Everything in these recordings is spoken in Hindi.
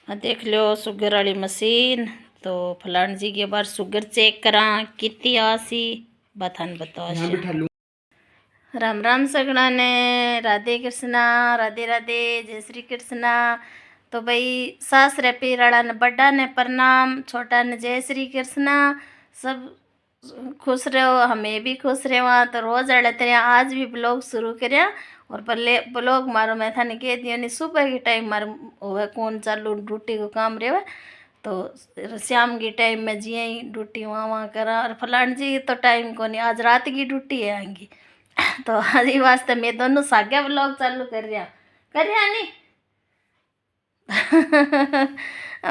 देख लो शुगर वाली मशीन। तो फलान जी की बार शुगर चेक करा कितनी आसी बतान बताओ। राम राम सगड़ा ने, राधे कृष्णा, राधे राधे, जय श्री कृष्णा। तो भाई सास रे पीराड़ा ने बड़ा ने प्रणाम, छोटा ने जय श्री कृष्णा। सब खुश रहो, हमें भी खुश रहो। तो रोज अड़े तेरे आज भी ब्लॉग शुरू करया। और पहले ब्लॉग मारो मैं था कह दिया नहीं सुबह के टाइम मारो होवे कौन चालू ड्यूटी को काम रहे। तो शाम की टाइम में जिये ही ड्यूटी वहाँ करा। और फलान जी तो टाइम को नहीं, आज रात की ड्यूटी है आएंगी। तो आज वास्ते मैं दोनों सागे ब्लॉग चालू कर रहा नहीं।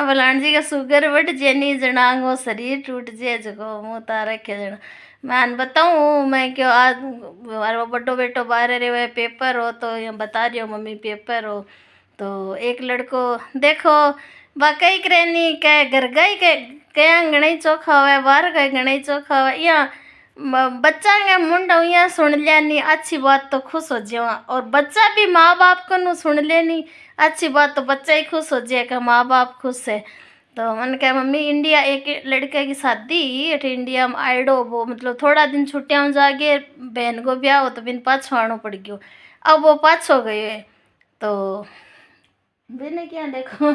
फलान जी का शुगर बढ़ जे नहीं जनांगो शरीर टूट जे जगो मुँह तार रखे जना। मैं बताऊँ मैं क्यों आज वो बड़ो बेटो बाहर रहे पेपर हो तो यहाँ बता रही हो मम्मी पेपर हो। तो एक लड़को देखो वाकई करेनी कह घर गई क्या गणई चोखा हुआ बाहर गए गणई चोखा हुआ यहाँ बच्चा के मुंड यहाँ सुन लिया नहीं अच्छी बात तो खुश हो जावा। और बच्चा भी माँ बाप को नु सुन ले नहीं अच्छी बात तो बच्चा ही खुश हो जाएगा माँ बाप खुश है। तो मन कहा मम्मी इंडिया एक लड़के की शादी अठे इंडिया में आइडो वो मतलब थोड़ा दिन छुट्टियाँ में जाके बहन को ब्याह हो तो बिन पाछो आनो पड़ गयो। अब वो पाछो गए है तो बिने क्या देखो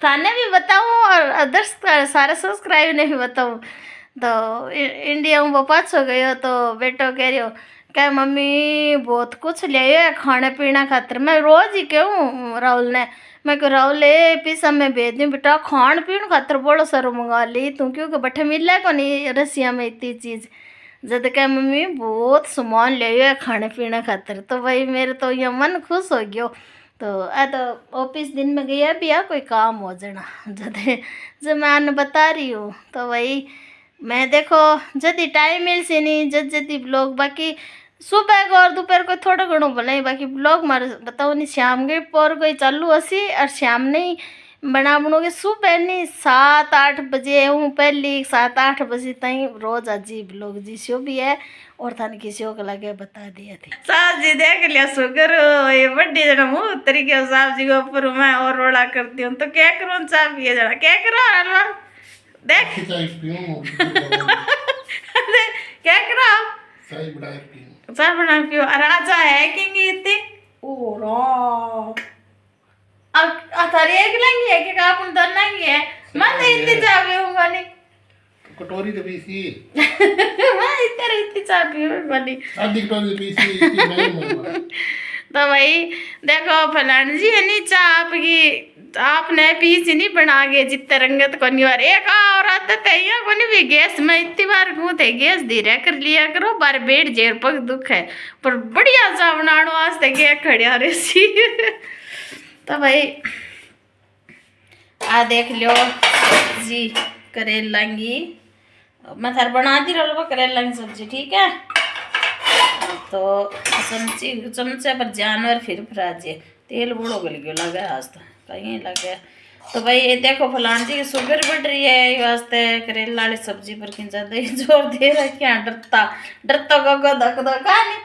थाने भी बताऊँ और अदर्स सारे सब्सक्राइब ने भी बताऊँ। तो इंडिया में वो पाछो गयो तो बेटो कह रही हो क्या मम्मी बहुत कुछ ले है खाने पीने खातर। मैं रोज ही कहूँ राहुल ने मैं को राहुल पिसा मैं भेज दूँ बेटा खान पीन खातर बोलो सरो मंगा ली तू क्योंकि बठे मिले को नहीं रसिया में इतनी चीज़। जब क्या मम्मी बहुत सामान ले है खाने पीने खातर। तो भाई मेरे तो ये मन खुश हो गयो। तो तो ऑफिस दिन में गया भी कोई काम हो जाना जब मैं बता रही हूँ। तो भाई मैं देखो जदी टाइम मिल से नहीं जदी ब्लॉग बाकी सुबह को और दोपहर को थोड़ा घणो भले बाकी ब्लॉग मारे बताओ नहीं शाम के पोर कोई चालू हसी और शाम नहीं बना बनोगे सुबह नहीं 7-8 बजे हूँ पहली 7-8 बजे तई रोज अजी ब्लॉग जी शो भी है। और थाने किसी को लगे बता दिया थी साहब जी देख लिया शुगर ये बड्डी जना मुँह तरीके साहब जी के ऊपर मैं और रोड़ा करती हूँ तो क्या करूँ चाह पिए जना क्या करो हलवा देख क्या करो चाय बना पियो राजा है कि इतनी ओ रो अब थारी एक लंगी है कि आप उन दोनों की है मैं तो इतनी चाय पीऊंगा नहीं कटोरी तो पीसी मैं इतनी चाय पीऊंगा नहीं आधी कटोरी पीसी इतनी नहीं। तो भाई देखो फलान जी है नी चाय आपकी आपने पीस नहीं बना के जितने रंगत को नहीं। एक और आदत है यहाँ को नहीं भी गैस में इतनी बार गूंथे गैस धीरे कर लिया करो बार बैठ जेर पग दुख है पर बढ़िया सा बनानो वास्ते गैस खड़िया रेसी। तो भाई आ देख लो सब्जी करेला की मैं थार बना दी रहा करेला की सब्जी ठीक है। तो चमचे पर जानवर फिर फराजे तेल बूढ़ो गल गयो लगे आज तो कहीं लगे। तो भाई ये देखो फलान जी की शुगर बढ़ रही है ये वास्ते करेला वाली सब्जी पर कि ज्यादा ही जोर दे रखी है। डरता गो धक दो कहा नहीं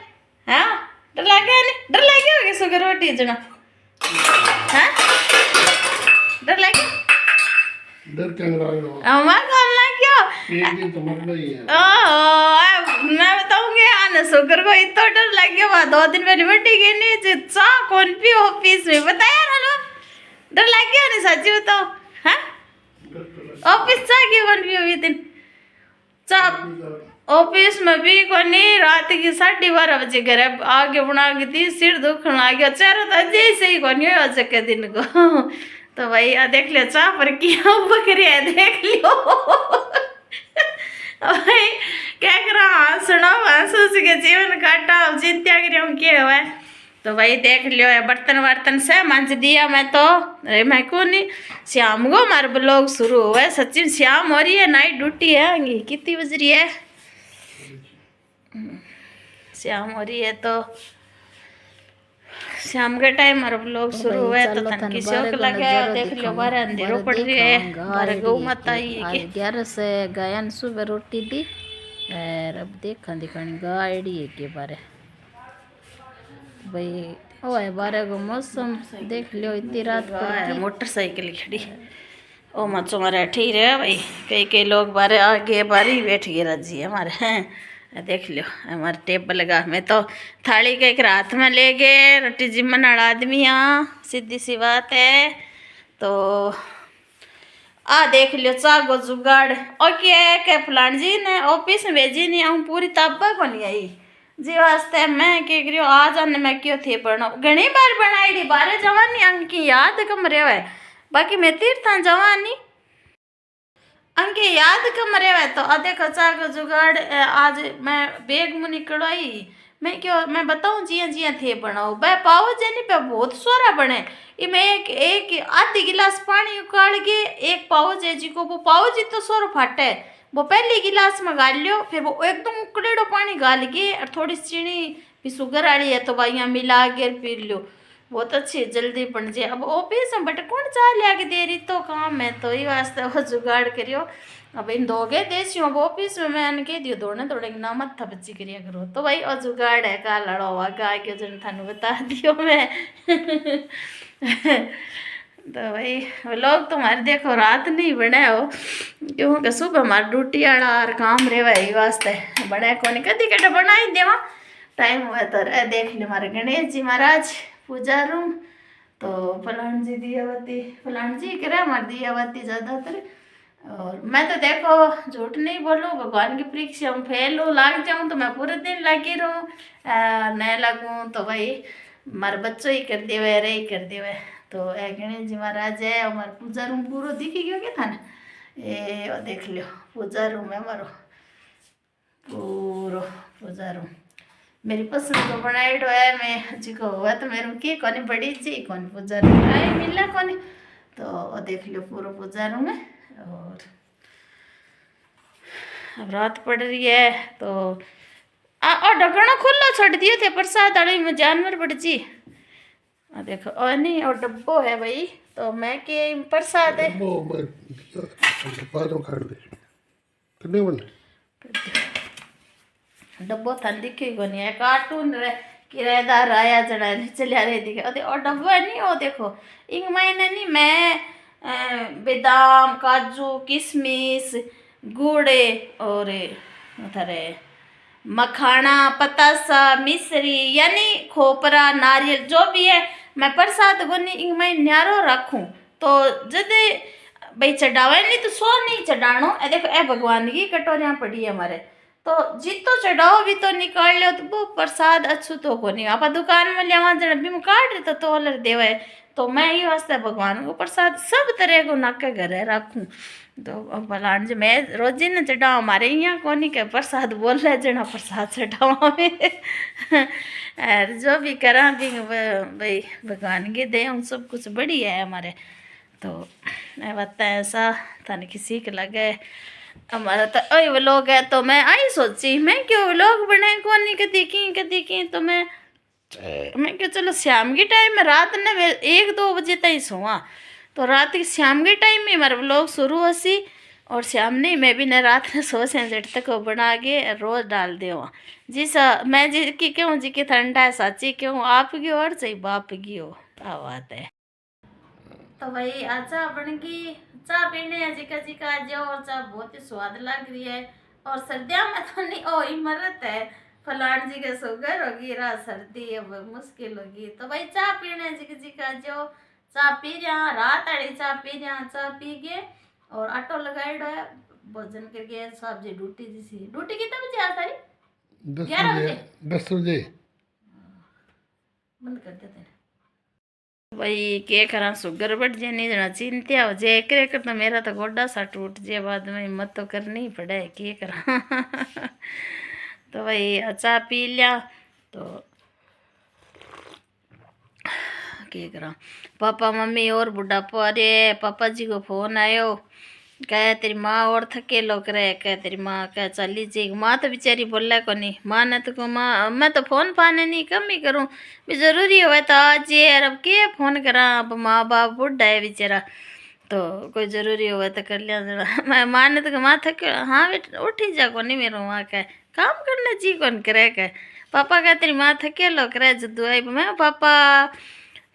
हाँ डर लगे नहीं डर लगे होगी शुगर बढ़ी जना हाँ डर लगे डर क्या लग रहा है हमारा कॉल ना क्यों एक दिन तो मरना ही है। मैं बताऊंगी आना शुगर को इतना डर लग गया वहाँ 2 दिन पहले बढ़ी गई नहीं चा कौन भी ऑफिस में बताया ना डर लग गया नहीं सच्ची बताओ हाँ ऑफिस चा क्यों कौन भी हुई दिन चा ऑफिस में भी कौन रात की 12:30 बजे घर आगे बना के थी सिर दुखने लग गया चेहरा तो अजय से ही कौन हो सके दिन को। तो भाई देख लियो चाह पर क्या बकरी है देख लियो भाई क्या करा सुनो हंस के जीवन काटा चिंता करियो क्या हुआ। तो भाई देख लियो है बर्तन वर्तन से मंज दिया मैं तो अरे मैं को नहीं शाम को हमारे ब्लॉग शुरू हुआ है सच्ची शाम हो रही है नाइट ड्यूटी है कितनी बज रही है शाम हो रही है। तो शाम के टाइम हमारा ब्लॉग शुरू हुआ है तो तनकी शौक लगा देख लो बाहर अंधेरो पड़ रही है बाहर गौ माता ही है 11 से गायन सुबह रोटी दी और अब देखा दिखानी गाड़ी है के बारे भाई ओ है बारह को मौसम देख लियो, इतनी रात पड़ती। मोटरसाइकिल खड़ी ओ मचो मारे ठीक है भाई, कई कई लोग बारे आगे बारी बैठ गए राजी है हमारे हैं। देख लियो हमारे टेबल लगा, मैं तो थाली के एक हाथ में ले गए, रोटी जिम्मन वाला आदमी हाँ, सीधी सी बात है। तो आ देख लियो चाह को जुगाड़ और क्या के फलान जी ने ऑफिस में भेजी नहीं, हम पूरी ताबा को नहीं आई जी वास्ते मैं क्या करियो आ जाने मैं क्यों थे पढ़ना घनी बार बनाई बारे जवानी अंकी याद कम रहे है, बाकी मैं तीर्था जवानी अंके याद कम रहे तो आधे कचा का जुगाड़ आज मैं बेग मुँह निकल आई, मैं क्यों मैं बताऊँ जिया जिया थे बनाओ बे पाओ जेनी पे बहुत सोरा बने। ये मैं एक आधी गिलास पानी उकाल के एक पाओ जे जी को वो पाओ जी तो सोरो फाटे, वो पहली गिलास में गाल लियो, फिर वो एकदम उकड़ेड़ो पानी गाल के और थोड़ी चीनी भी शुगर वाली है तो भाई यहाँ मिला के पी लियो, बहुत अच्छी जल्दी बन जाए। अब ऑफिस में बट कौन चाह लिया के दे रही तो काम है तो ये वास्ते वो जुगाड़ करियो। अब इन दोगे देसी अब ऑफिस में मैंने कह दियो दौड़ने दौड़ेंगे ना मत था बच्ची करिया करो तो भाई और जुगाड़ है का लड़ो हुआ गा के जन थानू बता दियो मैं तो भाई लोग तुम्हारे देखो रात नहीं बने हो क्योंकि सुबह हमारी ड्यूटी वाला और काम रेवा ये वास्ते बने कौन कदी कटे बनाई देवा टाइम हुआ तो देख ले हमारे गणेश जी महाराज पूजा रूम तो फलान जी दियावती फलान जी करे हमारी दियावती ज़्यादातर। और मैं तो देखो झूठ नहीं बोलूँ भगवान की परीक्षा में फेल हो लाग जाऊँ तो मैं पूरे दिन लगी रहूँ, नहीं लगूँ तो भाई हमारे बच्चों ही कर देवे रे ही कर देवे। तो गणेश जी महाराज है हमारा पूजा रूम पूरा दिखी गयो क्या था ना ये देख लियो पूजा रूम है हमारो पूरा पूजा रूम मेरी पसंद को बनाइडो है, मैं जी को हुआ तो मेरे की कौन बड़ी जी कौन पूजा रूम आई मिला कौन तो देख लियो पूरा पूजा रूम है। और अब रात पड़ रही है तो और ढक्कना खुला छोड़ दिए थे प्रसाद वाली में जानवर पड़ जी देखो और नहीं और डब्बो है भाई तो मैं के प्रसाद है वो बाद में कर दे कितने बन डब्बो था दिखे को नहीं है कार्टून रे किराएदार आया जड़ा चलिया रहे दिखे और डब्बो है नहीं वो देखो इंग महीने नहीं मैं बादाम काजू किशमिश गुड़े और थारे मखाना पतासा मिश्री यानी खोपरा नारियल जो भी है मैं प्रसाद को नहीं इंग मैं न्यारो रखूँ तो जब भाई चढ़ावे नहीं तो सो नहीं चढ़ानो ए देखो ए भगवान की कटोरियाँ पड़ी है हमारे तो जितो चढ़ाओ भी तो निकाल लो तो वो प्रसाद अच्छू तो को नहीं आप दुकान में लिया जरा भी काट रहे तो अलर देवे तो मैं ये वास्ते भगवान को प्रसाद सब तरह को नाके घरे रखूँ तो भलान जी मैं रोजी न चढ़ाओ हमारे यहाँ कोनी के प्रसाद बोल रहे जना प्रसाद चढ़ाओ जो भी करा भी भाई भगवान की दे हम सब कुछ बढ़िया है हमारे तो मैं बता ऐसा थाने किसी के लगे हमारा तो ओए व्लॉग है तो मैं आई सोची मैं क्यों व्लॉग बनाए कौन नहीं कदी की तो मैं क्यों चलो शाम के टाइम में रात ने 1-2 बजे तक सोआ तो रात के शाम के टाइम में हमारा व्लॉग शुरू होसी और शाम नहीं मैं भी न रात में सो से जट तक बना के रोज़ डाल दे जी सा मैं जी की क्यों जी की ठंडा है साची क्यों आपकी और सही बाप की हो क्या बात है। तो भाई अच्छा बन गई चाय पीने जिका जो और चाय बहुत ही स्वाद लग रही है और सर्दियों में तो नहीं ओ इमरत है फलान जी के शुगर होगी रा सर्दी अब मुश्किल होगी तो भाई चाय पीने जिका जो चाय पी रहा रात आड़ी चाय पी रहा चाय पी के और ऑटो लगाइडो है भोजन करके साहब जी ड्यूटी ड्यूटी कितने बजे आता है 11 बजे 10 बजे बंद कर देते हैं भाई के करा शुगर बढ़ जाए नहीं जना चिंता हो जाए एक तो मेरा तो गोडा सा टूट जाए बाद में हिम्मत तो करनी ही पड़े के करा तो भाई चाय पी लिया तो के करा पापा मम्मी और बुढ़ापा अरे पापा जी को फोन आयो कहे तेरी माँ और थके लोग रहे कहे तेरी माँ कह चली जी माँ तो बेचारी बोला को नहीं माँ ने तो माँ मैं तो फ़ोन फाने नहीं कम ही करूँ भी ज़रूरी हो तो आज यार अब के फ़ोन करा अब माँ बाप बुढ़ा है बेचारा तो कोई ज़रूरी हो तो कर लिया जरा मैं माँ ने तो माँ थके हाँ बेटा उठी जा को नहीं मेरे वहाँ कह काम करने जी कौन करे कह पापा का तेरी माँ थकेलो करे जदू आई मैं पापा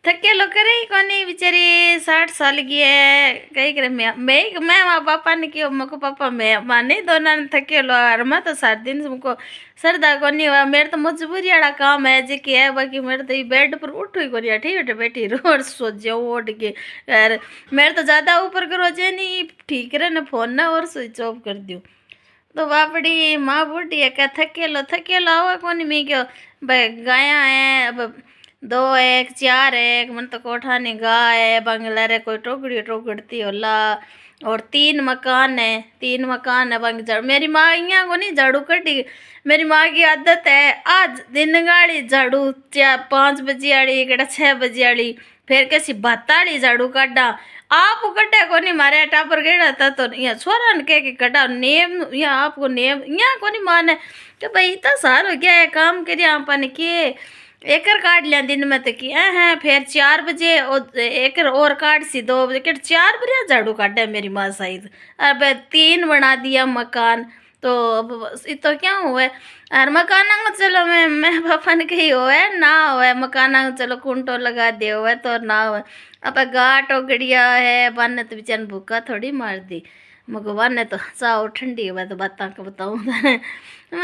थकेलो करे ही कोनी बेचारी 60 साल की है कही करे मैं माँ पापा ने क्यों मको पापा मैं माँ नहीं दोनों ने थकेलो और मैं तो 7 दिन से मुझको सरदा कोनी हुआ मेरे तो मजबूरी वाला काम है जी की है बाकी मेरे तो ये बेड पर उठ ही कोनी ठीक बैठे बैठी रोड सो जाओ उठ के यार मेरे तो ज़्यादा ऊपर करो जे नहीं ठीक रहे ना फोन ना और स्विच ऑफ कर दूँ तो बापड़ी माँ बूढ़ी है क्या थकेलो आवा कौन मैं क्यों भाई गाया है अब 2 एक 4 एक मन तो कोठा नहीं गाय है बंगला रे कोई टोकड़ती होला और 3 मकान है 3 मकान है बंग झाड़ू मेरी माँ यहाँ को नहीं झाड़ू कटी मेरी माँ की आदत है आज दिन गाड़ी झाड़ू 5 बजे आड़ी कड़ा 6 बजे आड़ी फिर कैसी बताड़ी झाड़ू काटा आप कटे को नहीं मारे टापर गेड़ा था तो यहाँ छोरा ने कह के कटा नेम यहाँ आपको नेम यहाँ को नहीं माने कि भाई इतना सारो क्या है काम करिए आपने किए एकर काट लिया दिन में तो किया है फिर 4 बजे एकर और काट सी 2 बजे 4 बजे झाड़ू काटे मेरी माँ साइज अब 3 बना दिया मकान तो अब तो क्या हुआ है और मकान चलो मैं पापा ने कही हो है ना हो है मकान चलो कुंटो लगा दे हुआ है तो ना हो अब घाट गड़िया है बन तो बेचारे भूखा थोड़ी मार दी भगवान ने तो चाहो ठंडी हुआ तो बात को बताऊँ मैं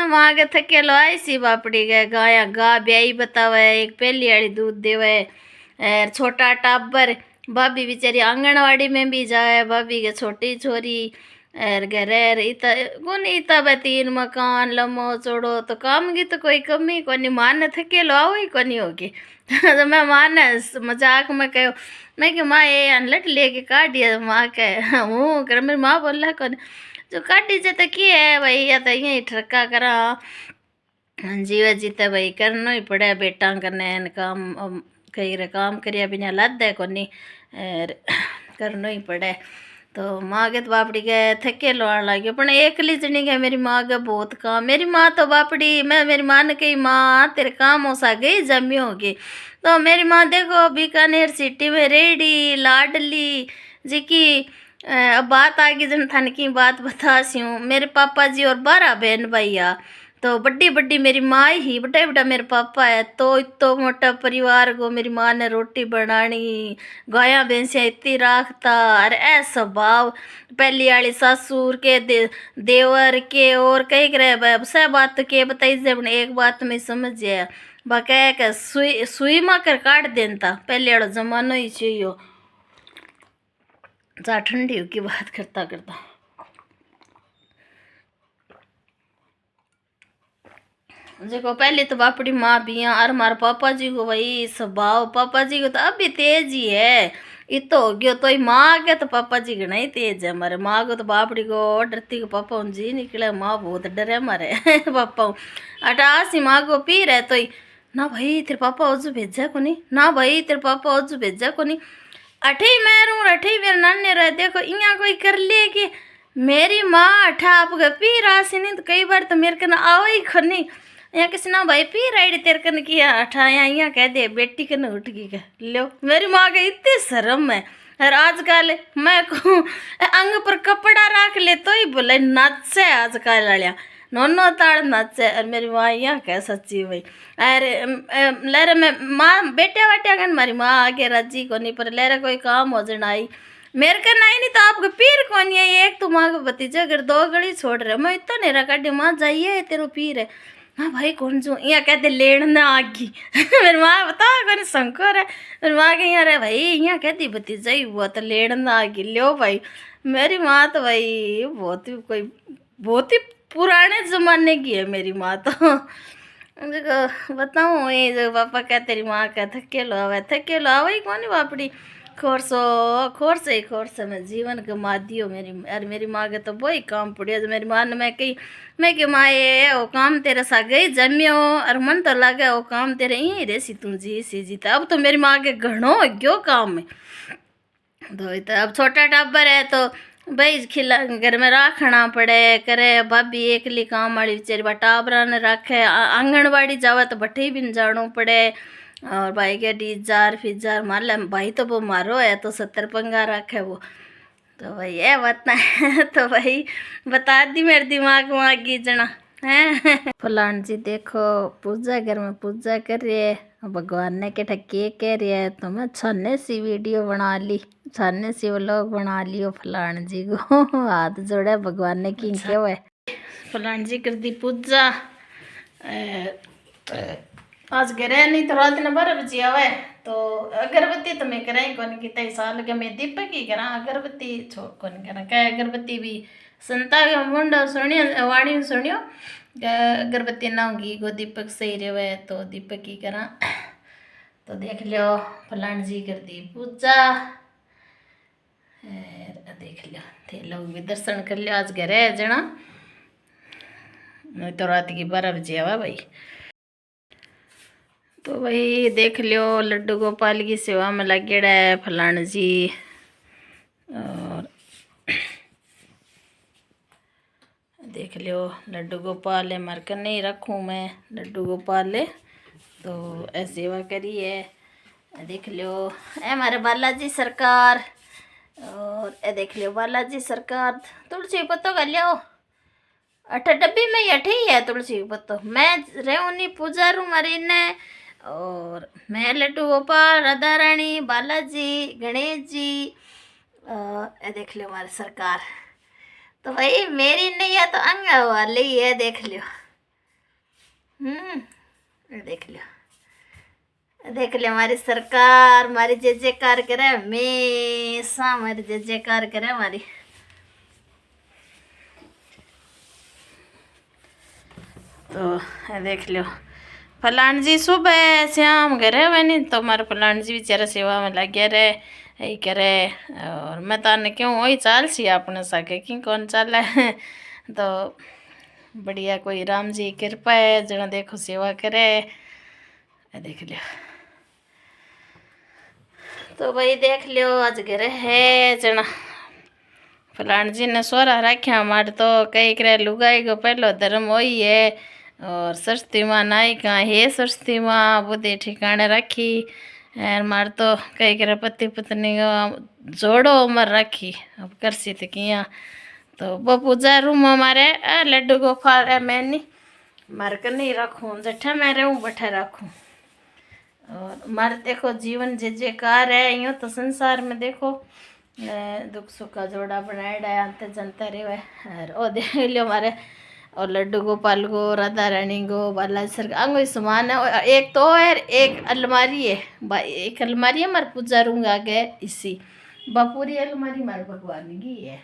वहाँ के थके लो आई सी बापड़ी गए गाया गा ब्याई बतावे एक पहली वाली दूध देवे और छोटा टाबर भाभी बेचारी आंगनवाड़ी में भी जाए भाभी के छोटी छोरी और घर इता कौन इता बे 3 मकान लमो चोड़ो तो काम की तो कोई कमी कोनी माने थके लो आओ ही कोनी होगी तो मैं माने मजाक में कहो मैं कि माँ ये अनलट लेके काट दिया माँ कह हूँ कर मेरी माँ बोला कौन जो काटी जे तो की है भाई या तो यही ठरका करा जीवा जीते भाई करना ही पड़े बेटा करने काम कई रे काम करिया बिना लद है कोनी करना ही पड़े तो माँ के तो बापड़ी के थके लुआन लगे अपन एकली जनी के मेरी माँ के बहुत काम मेरी माँ तो बापड़ी मैं मेरी माँ ने कही माँ तेरे काम हो सा गई जमी होगी तो मेरी माँ देखो बीकानेर सिटी में रेडी लाडली जी की अब बात आगे जन थान की बात बता सी हूँ मेरे पापा जी और 12 बहन भैया तो बड्डी बड्डी मेरी माँ ही बड़ा बड़ा मेरे पापा है तो इतो मोटा परिवार को मेरी माँ ने रोटी बनानी गाया भैंसियाँ इतनी राखता अरे ऐसा स्वभाव पहली वाली सासुर के देवर के और कई करे सब बात तो के बताई जब एक बात में समझ जाए बाकी के सुई माँ कर काट देता पहले वाला जमाना ही चाहिए जा ठंडी की बात करता करता देखो पहले तो बापड़ी माँ भी और हमारे पापा जी को वही स्वभाव पापा जी को तो अभी तेज ही है इतो हो गयो तो माँ के तो पापा जी घना ही तेज है हमारे माँ को तो बापड़ी को डरती को पापा जी निकले माँ बहुत डरे हमारे पापा अटासी माँ को पी रहे तो ना भाई तेरे पापा ओजू भेजा को नहीं ना भाई तेरे पापा ओजू भेजा को नहीं अठे ही मैं रू अठे ही मेरे नाने रहे देखो इया कोई कर ले कि मेरी माँ अठा आप पी रहा सी नहीं तो कई बार तो मेरे कन आओ ही खनी यहाँ किसी ना भाई पी राइड तेरे कन किया अठा यहाँ कह दे बेटी कन उठ गई क्या लो मेरी माँ के इतनी शर्म है और आजकल मैं कहूँ अंग पर कपड़ा रख ले तो ही बोले नाच है आजकल वालिया नोनो ताड़ नाचे और मेरी माँ यहाँ कह सच्ची भाई अरे लेरे मैं माँ बेटे वाटे अगर मारी माँ आगे राजी को नहीं पर लेरे कोई काम हो जाना आई मेरे का नहीं नहीं तो आपको पीर कौन है एक तो माँ का भतीजा अगर 2 गली छोड़ रहे मैं इतना नहीं रखा माँ जाइए तेरे पीर है हाँ भाई कौन जो यहाँ कहते लेन ना आगी मेरी माँ बता कौन शंकर है मेरी माँ के यहाँ रहे भाई यहाँ कहती भतीजा ही हुआ तो लेन ना आगी लो भाई मेरी माँ तो भाई बहुत ही पुराने ज़माने की है मेरी माँ तो देखो बताऊँ ये जो पापा क्या तेरी माँ क्या थके लो आवा ही कौन बापड़ी खोर से मैं जीवन गमा दियो मेरी माँ के तो वही काम पड़ियो जो मेरी माँ ने मैं कि माँ ये वो काम तेरे सा गई जमियो और मन तो लगे वो काम तेरे यहीं रेसी तुम जी सी जीता अब तो मेरी माँ के घणो गयो काम में तो अब छोटा टाबर है तो भाई खिला घर में रखना पड़े करे भाभी एकली काम वाली बेचारी टाबरा ने रखे आंगनवाड़ी जावा तो बटे भी न जानो पड़े और भाई के 20,000 फिर मान भाई तो वो मारो है तो 70 पंगा रखे वो तो भाई ये बता तो भाई बता दी मेरे दिमाग में आगे जना हैं फलान जी देखो पूजा घर में पूजा कर रही है, भगवान ने के ठक्के कह रही है, तो मैं छाने सी वीडियो बना ली, छाने सी व्लॉग बना लियो फलान जी को हाथ जोड़े भगवान ने की क्या हुआ फलान जी कर दी पूजा। आज घरे नहीं तो रात ने 12 बजे आवे, तो अगरबत्ती तो मैं कराई कौन कितना साल के मैं दीपक ही करा, अगरबत्ती छो कौन करा क्या अगरबत्ती भी संता के मुंडा सुनियो वाणी सुनियो अगरबत्ती ना होगी गो दीपक सही रहे तो दीपक ही करा। तो देख लियो फलान जी कर दी पूजा, देख लियो थे लोग भी दर्शन कर लियो। आज घरे जना नहीं तो रात की 12 बजे आवा भाई। तो भाई देख लियो लड्डू गोपाल की सेवा में लगेड़ा है फलान जी, और देख लियो लड्डू गोपाल है मार कर नहीं रखूँ मैं लड्डू गोपाल है, तो ऐसी सेवा करी है। देख लियो ए हमारे बालाजी सरकार, और ए देख लियो बालाजी सरकार तुलसी पत्तों का लियो अठा डब्बी में अठे ही है तुलसी पत्तो, मैं रहूँ नहीं पूजा रू मारी ने, और मैं लड्डू गोपाल राधा रानी बालाजी गणेश जी, ये देख लियो हमारी सरकार। तो भाई मेरी नहीं है तो अंग वाली है देख लियो। देख लियो हमारी सरकार, हमारी जय जयकार करे हमेशा, हमारी जय जयकार करे हमारी। तो देख लियो फलान जी सुबह शाम घरे हुए नहीं तो हमारे फलान जी बेचारा सेवा में लगे रहे यही करे, और मैं ताने क्यों वही चाल सी अपने साके कि कौन चाल है तो बढ़िया कोई राम जी कृपा है जना देखो सेवा करे। देख लियो तो भाई देख लियो आज घरे है जना फलान जी ने सोरा रखा हमारे, तो कई करे लुगाई को पहलो धर्म वही है, और सरस्वती माँ नाई का हे सरस्वती माँ बुद्धि ठिकाने रखी, मार तो कई करे पति पत्नी को जोड़ो उम्र रखी अब करसी तो किया। तो वो पूजा रूम हमारे लड्डू गोपाल है मैं नहीं मार कर नहीं रखूँ जठा मैं रहूँ बठा रखूँ, और मारे देखो जीवन जय जयकार है यूँ तो संसार में देखो दुख सुख का जोड़ा बनाएड़ा है अंत जनता रहे और ओ देख लियो हमारे, और लड्डू गोपाल को राधा रानी को बालाजी सर अंग समान है, और एक तो है एक अलमारी है एक अलमारी है हमारे पूजा रूम आगे इसी पूरी अलमारी हमारे भगवान की है।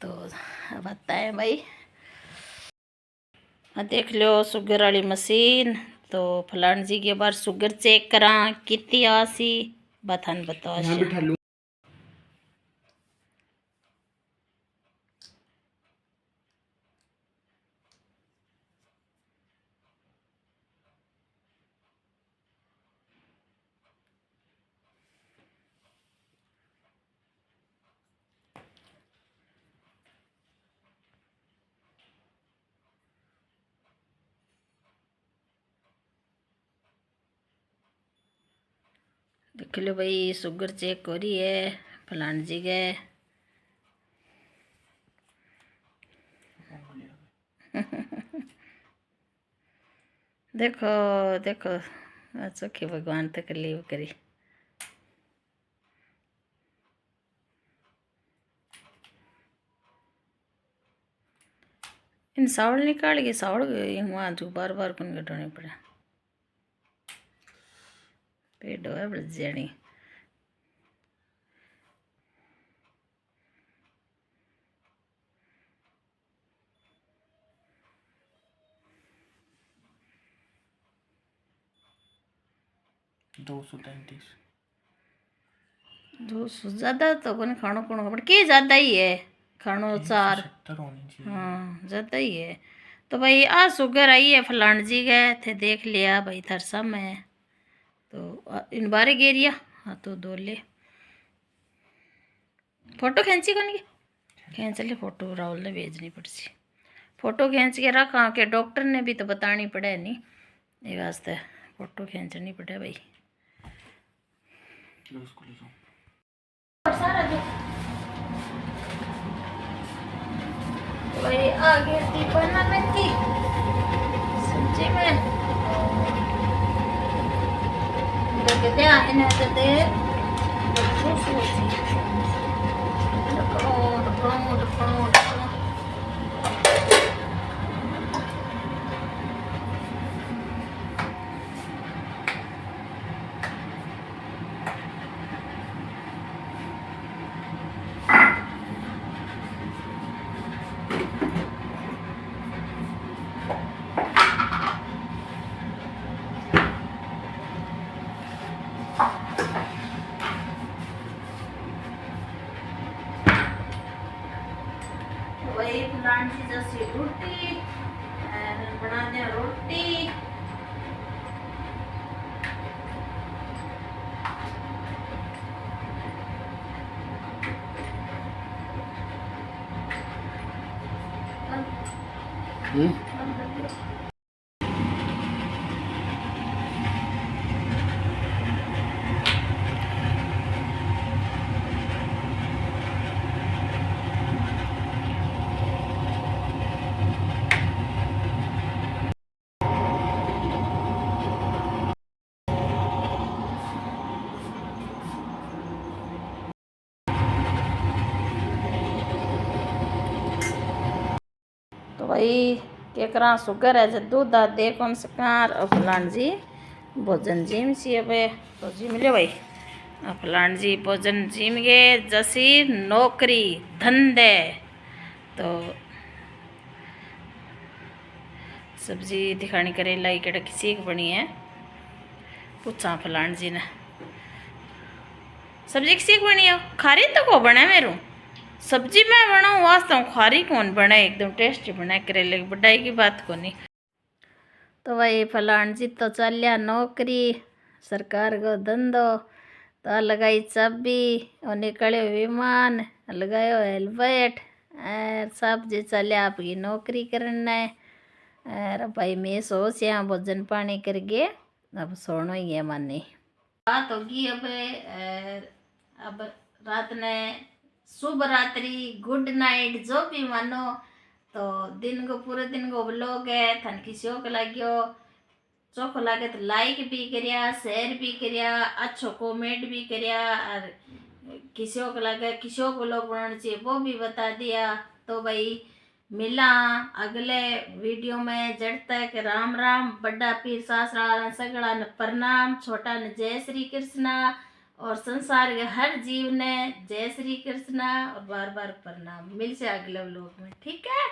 तो बताए भाई देख लो शुगर वाली मशीन, तो फलान जी के बार शुगर चेक करा कितनी आसी बथान बताओ। देख लो भाई शुगर चेक हो रही है फलान जी के देखो देखो सुखी भगवान तक लीव करी। इन सावड़ निकाल के सावड़ वहाँ जो बार बार कौन घटाने पड़ा पेट है बड़ जानी। दो सौ ज़्यादा तो कौन खानो कौन बट के ज़्यादा ही है खानो चार हाँ ज़्यादा ही है। तो भाई आ शुगर आई है फलान जी गए थे देख लिया भाई थार सामने है, तो इन बारे गेरिया हाँ तो दो ले फोटो खींची कौन की खींच ले फोटो राहुल ने भेजनी पड़सी फोटो खींच के रखा के डॉक्टर ने भी तो बतानी पड़े नहीं ये वास्ते फोटो खींचनी पड़े भाई। वही आगे थी बनाने की सब्जी में लेके दे इन्हें तो दे खुश होती ढकड़ो वही फलान सी जैसी रोटी बना दिया रोटी तो भाई केकरा शुगर है जब दूध दा दे कौन सकार और फलान जी भोजन जिम सी अब तो जिम ले भाई फलान जी भोजन जिम गे जैसी नौकरी धंधे तो सब्जी दिखानी करेला की केड़ा किसी बनी है पूछा फलान जी ने सब्जी किसी बनी है खारी तो को बना मेरू सब्जी मैं बनाऊँ वास्तव खारी कौन बने एकदम टेस्टी बना करेले की बढ़ाई की बात को नहीं तो भाई फलान जी तो चलिया नौकरी सरकार को धंधो तो लगाई चाबी और निकलो विमान लगायो हेलमेट और सब जी चलिया आपकी नौकरी करना है और भाई मैं सोच यहाँ भोजन पानी करके अब सोना ही है मानी रात होगी अब रात ने शुभ रात्रि गुड नाइट जो भी मानो तो दिन को पूरे दिन को व्लॉग है थन किसी को लाग्यो चोखो लागे तो लाइक भी करिया शेयर भी करिया अच्छो कमेंट भी करिया और किसी को लगे किसी को व्लॉग बनाना चाहिए वो भी बता दिया तो भाई मिला अगले वीडियो में जड़ तक राम राम बड़ा पीर सासरा सगड़ा ने प्रणाम छोटा ने जय श्री कृष्णा और संसार के हर जीव ने जय श्री कृष्णा और बार बार प्रणाम मिल से अगले व्लॉग में ठीक है।